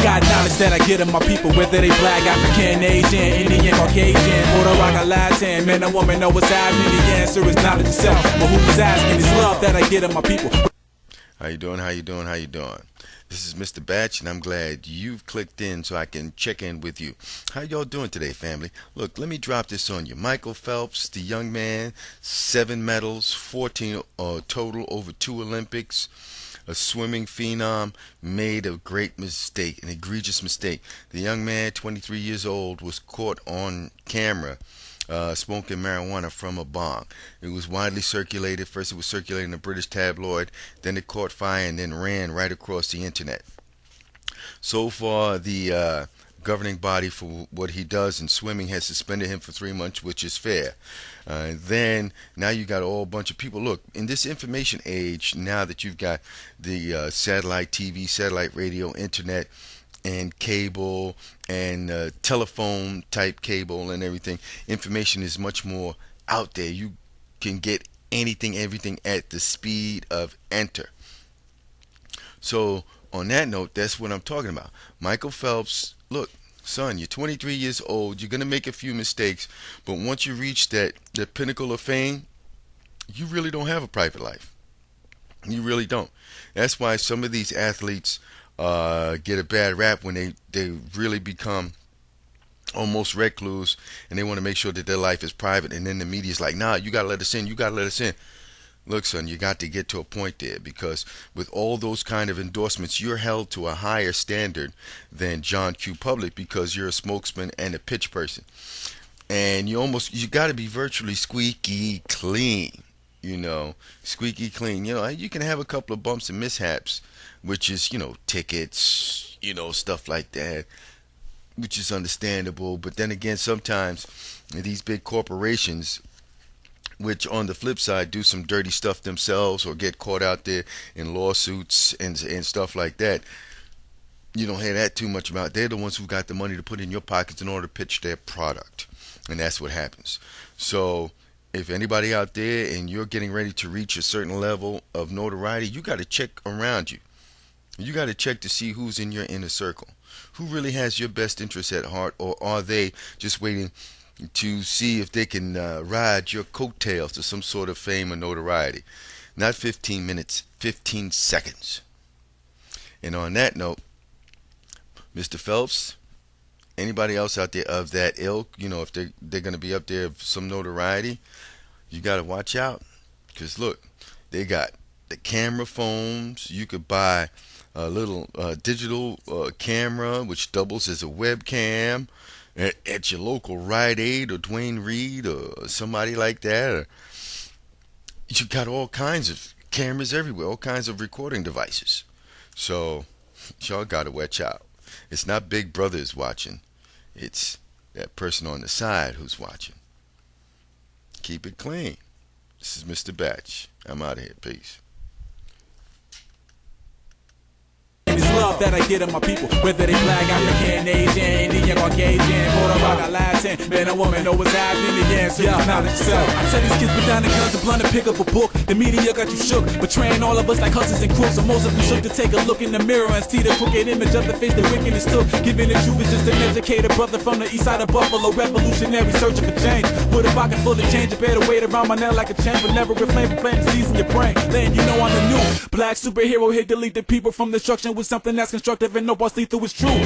got knowledge that I get of my people, whether they black, African, Asian, Indian, Caucasian, Puerto Rican, Latin, man or woman, know what's happening. The answer is knowledge itself, but who's asking is love that I get of my people. How you doing? How you doing? How you doing? This is Mr. Batch, and I'm glad you've clicked in so I can check in with you. How y'all doing today, family? Look, let me drop this on you. Micheal Phelps, the young man, 7 medals, 14 total over 2 Olympics, a swimming phenom, made a great mistake, an egregious mistake. The young man, 23 years old, was caught on camera smoking marijuana from a bong. It was widely circulated. First it was circulated in a British tabloid, then it caught fire and then ran right across the internet. So far, the governing body for what he does in swimming has suspended him for 3 months, which is fair. Then now you got a whole bunch of people. Look, in this information age, now that you've got the satellite TV, satellite radio, internet, and cable and telephone type cable and everything, information is much more out there. You can get anything, everything at the speed of enter. So on that note, that's what I'm talking about. Micheal Phelps, look, son, you're 23 years old. You're going to make a few mistakes, but once you reach the pinnacle of fame, you really don't have a private life. You really don't. That's why some of these athletes get a bad rap when they really become almost recluse, and they want to make sure that their life is private, and then the media's like, nah, you gotta let us in, you gotta let us in. Look, son, you got to get to a point there, because with all those kind of endorsements, you're held to a higher standard than John Q. Public, because you're a spokesman and a pitch person, and you got to be virtually squeaky clean. You know, squeaky clean. You know, you can have a couple of bumps and mishaps, which is, you know, tickets, you know, stuff like that, which is understandable. But then again, sometimes these big corporations, which on the flip side do some dirty stuff themselves or get caught out there in lawsuits and stuff like that, you don't hear that too much about. They're the ones who got the money to put in your pockets in order to pitch their product, and that's what happens. So if anybody out there and you're getting ready to reach a certain level of notoriety, you got to check around you. You got to check to see who's in your inner circle, who really has your best interests at heart, or are they just waiting to see if they can ride your coattails to some sort of fame or notoriety. Not 15 minutes, 15 seconds. And on that note, Mr. Phelps, anybody else out there of that ilk, you know, if they're going to be up there of some notoriety, you got to watch out. Because look, they got the camera phones. You could buy a little digital camera which doubles as a webcam at your local Rite Aid or Dwayne Reed or somebody like that. Or you got all kinds of cameras everywhere, all kinds of recording devices. So y'all got to watch out. It's not Big Brother is watching. It's that person on the side who's watching. Keep it clean. This is Mr. Batch. I'm out of here. Peace. It's love that I get of my people, whether they black, African, Asian, Indian, Caucasian, Puerto Rican, Latin, man or woman, know what's happening. The answer is knowledge itself. I tell these kids put down the guns and blunt and pick up a book. The media got you shook, betraying all of us like hustlers and crooks. So most of them shook to take a look in the mirror and see the crooked image of the face the wickedness took. Giving the truth is just an educated brother from the east side of Buffalo, revolutionary searching for change. With a pocket full of change, you better weight around my neck like a chain, but never refrain from planting seeds in your brain. Then you know I'm the new black superhero here, delete the people from destruction with something that's constructive and no boss lethal is true.